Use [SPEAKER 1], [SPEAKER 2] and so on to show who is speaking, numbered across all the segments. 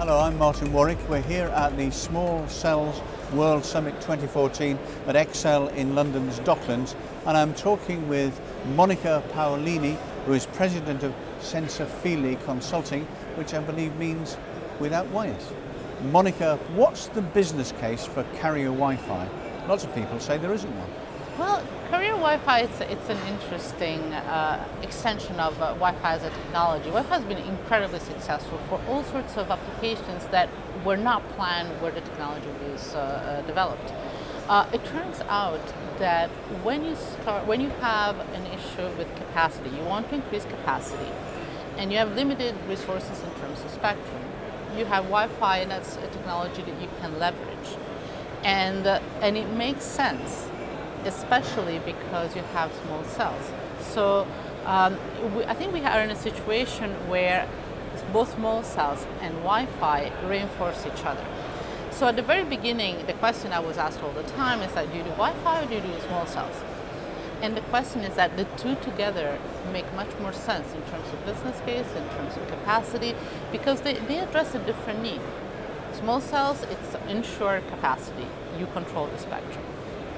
[SPEAKER 1] Hello, I'm Martin Warwick. We're here at the Small Cells World Summit 2014 at Excel in London's Docklands, and I'm talking with Monica Paolini, who is president of Senza Fili Consulting, which I believe means without wires. Monica, what's the business case for carrier Wi-Fi? Lots of people say there isn't one.
[SPEAKER 2] Well, carrier Wi-Fi, it's an interesting extension of Wi-Fi as a technology. Wi-Fi has been incredibly successful for all sorts of applications that were not planned where the technology was developed. It turns out that when you have an issue with capacity, you want to increase capacity, and you have limited resources in terms of spectrum, you have Wi-Fi, and that's a technology that you can leverage, and it makes sense, especially because you have small cells. So I think we are in a situation where both small cells and Wi-Fi reinforce each other. So at the very beginning, the question I was asked all the time is that, do you do Wi-Fi or do you do small cells? And the question is that the two together make much more sense in terms of business case, in terms of capacity, because they address a different need. Small cells, it's ensure capacity. You control the spectrum.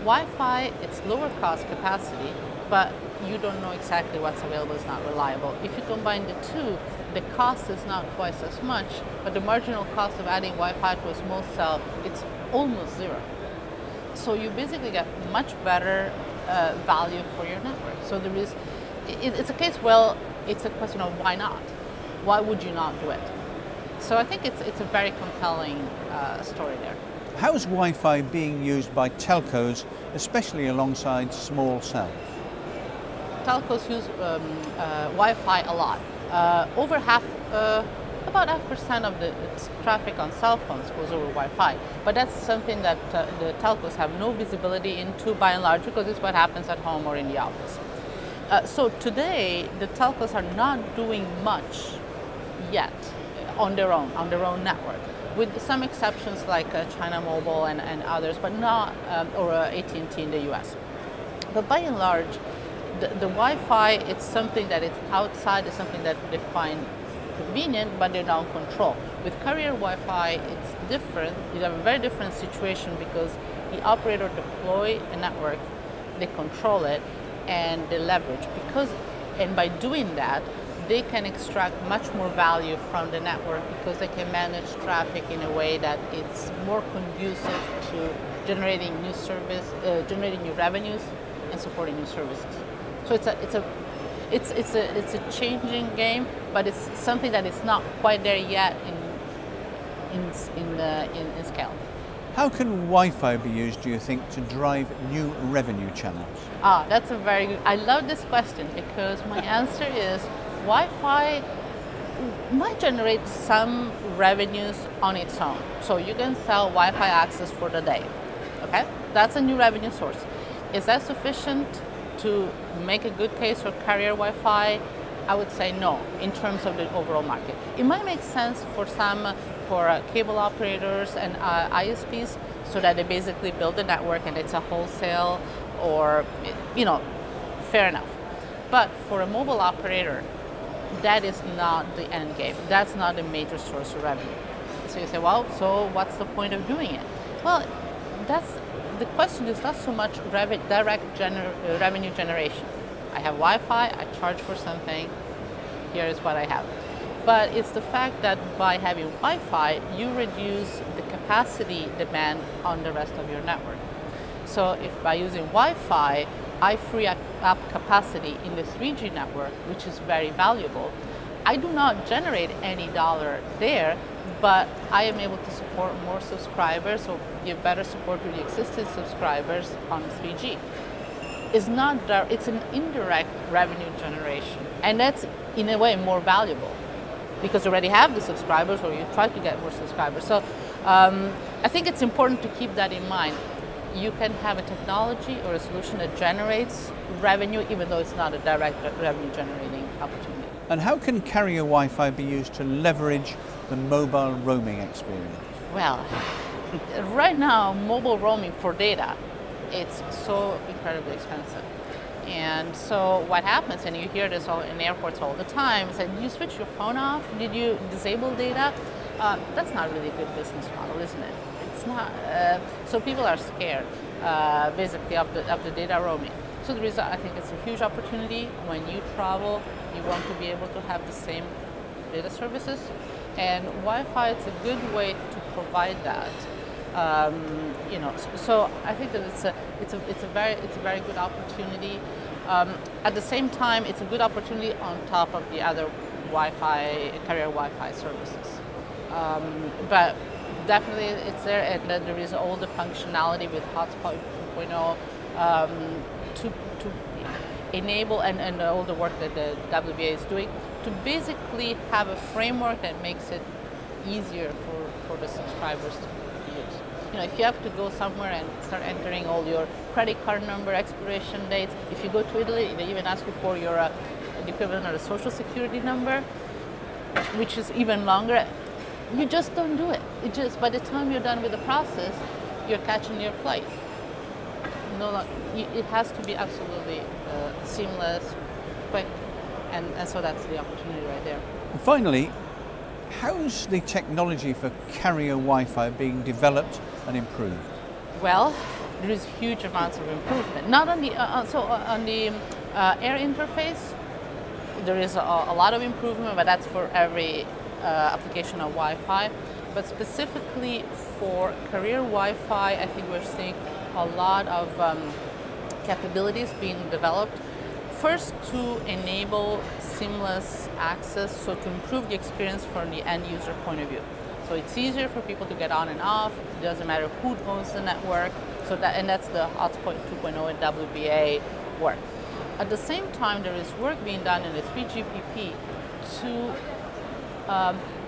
[SPEAKER 2] Wi-Fi, it's lower cost capacity, but you don't know exactly what's available, it's not reliable. If you combine the two, the cost is not twice as much, but the marginal cost of adding Wi-Fi to a small cell, it's almost zero. So you basically get much better value for your network. So there is, it's a case, well, it's a question of why not? Why would you not do it? So I think it's a very compelling story there.
[SPEAKER 1] How's Wi-Fi being used by telcos, especially alongside small cells?
[SPEAKER 2] Telcos use Wi-Fi a lot. About half percent of the traffic on cell phones goes over Wi-Fi, but that's something that the telcos have no visibility into by and large, because it's what happens at home or in the office. So today, the telcos are not doing much yet on their own network, with some exceptions like China Mobile and others, but not, or AT&T in the US. But by and large, the Wi-Fi, it's something that it's outside, it's something that they find convenient, but they don't control. With carrier Wi-Fi, it's different. You have a very different situation because the operator deploy a network, they control it, and they leverage. And by doing that, they can extract much more value from the network because they can manage traffic in a way that it's more conducive to generating new service, generating new revenues, and supporting new services. So it's a changing game, but it's something that is not quite there yet in scale.
[SPEAKER 1] How can Wi-Fi be used, do you think, to drive new revenue channels?
[SPEAKER 2] That's a very good. I love this question because my answer is Wi-Fi might generate some revenues on its own. So you can sell Wi-Fi access for the day. Okay, that's a new revenue source. Is that sufficient to make a good case for carrier Wi-Fi? I would say no, in terms of the overall market. It might make sense for cable operators and ISPs, so that they basically build a network and it's a wholesale, or, fair enough. But for a mobile operator, that is not the end game. That's not a major source of revenue. So you say, well, so what's the point of doing it? Well, the question is not so much direct revenue generation. I have Wi-Fi, I charge for something, here is what I have. But it's the fact that by having Wi-Fi, you reduce the capacity demand on the rest of your network. So if by using Wi-Fi, I free up capacity in the 3G network, which is very valuable, I do not generate any dollar there, but I am able to support more subscribers or give better support to the existing subscribers on 3G. It's an indirect revenue generation, and that's in a way more valuable because you already have the subscribers, or you try to get more subscribers. So I think it's important to keep that in mind. You can have a technology or a solution that generates revenue even though it's not a direct revenue generating opportunity.
[SPEAKER 1] And how can carrier Wi-Fi be used to leverage the mobile roaming experience?
[SPEAKER 2] Well, right now, mobile roaming for data, it's so incredibly expensive. And so what happens, and you hear this in airports all the time, is that you switch your phone off, did you disable data? That's not really a good business model, isn't it? It's not. So people are scared, basically, of the data roaming. So there is, I think it's a huge opportunity. When you travel, you want to be able to have the same data services, and Wi-Fi is a good way to provide that. You know, so I think that it's a very good opportunity. At the same time, it's a good opportunity on top of the other carrier Wi-Fi services. But definitely it's there, and then there is all the functionality with Hotspot 2.0 to enable, and all the work that the WBA is doing to basically have a framework that makes it easier for the subscribers to use. You know, if you have to go somewhere and start entering all your credit card number, expiration dates, if you go to Italy, they even ask you for your the equivalent of a social security number, which is even longer. You just don't do it. It just, by the time you're done with the process, you're catching your flight. No, it has to be absolutely seamless, quick, and so that's the opportunity right there.
[SPEAKER 1] And finally, how's the technology for carrier Wi-Fi being developed and improved?
[SPEAKER 2] Well, there is huge amounts of improvement. Not on the on the air interface, there is a lot of improvement, but that's for every application of Wi-Fi. But specifically for carrier Wi-Fi, I think we're seeing a lot of capabilities being developed. First, to enable seamless access, so to improve the experience from the end user point of view. So it's easier for people to get on and off. It doesn't matter who owns the network. So that's the Hotspot 2.0 and WBA work. At the same time, there is work being done in the 3GPP to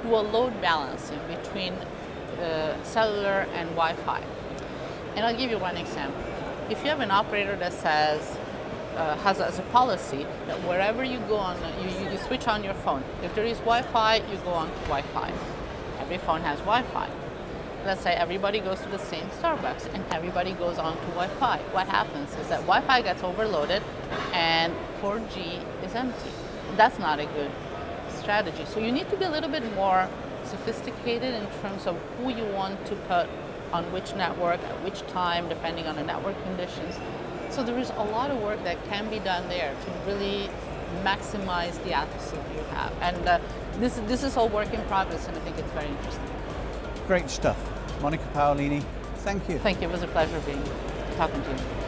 [SPEAKER 2] do a load balancing between cellular and Wi-Fi. And I'll give you one example. If you have an operator that says, has as a policy that wherever you go on, you switch on your phone. If there is Wi-Fi, you go on to Wi-Fi. Every phone has Wi-Fi. Let's say everybody goes to the same Starbucks and everybody goes on to Wi-Fi. What happens is that Wi-Fi gets overloaded and 4G is empty. That's not a good strategy. So you need to be a little bit more sophisticated in terms of who you want to put on which network at which time, depending on the network conditions. So there is a lot of work that can be done there to really maximize the access that you have. And this is all work in progress, and I think it's very interesting.
[SPEAKER 1] Great stuff. Monica Paolini, thank you.
[SPEAKER 2] Thank you. It was a pleasure talking to you.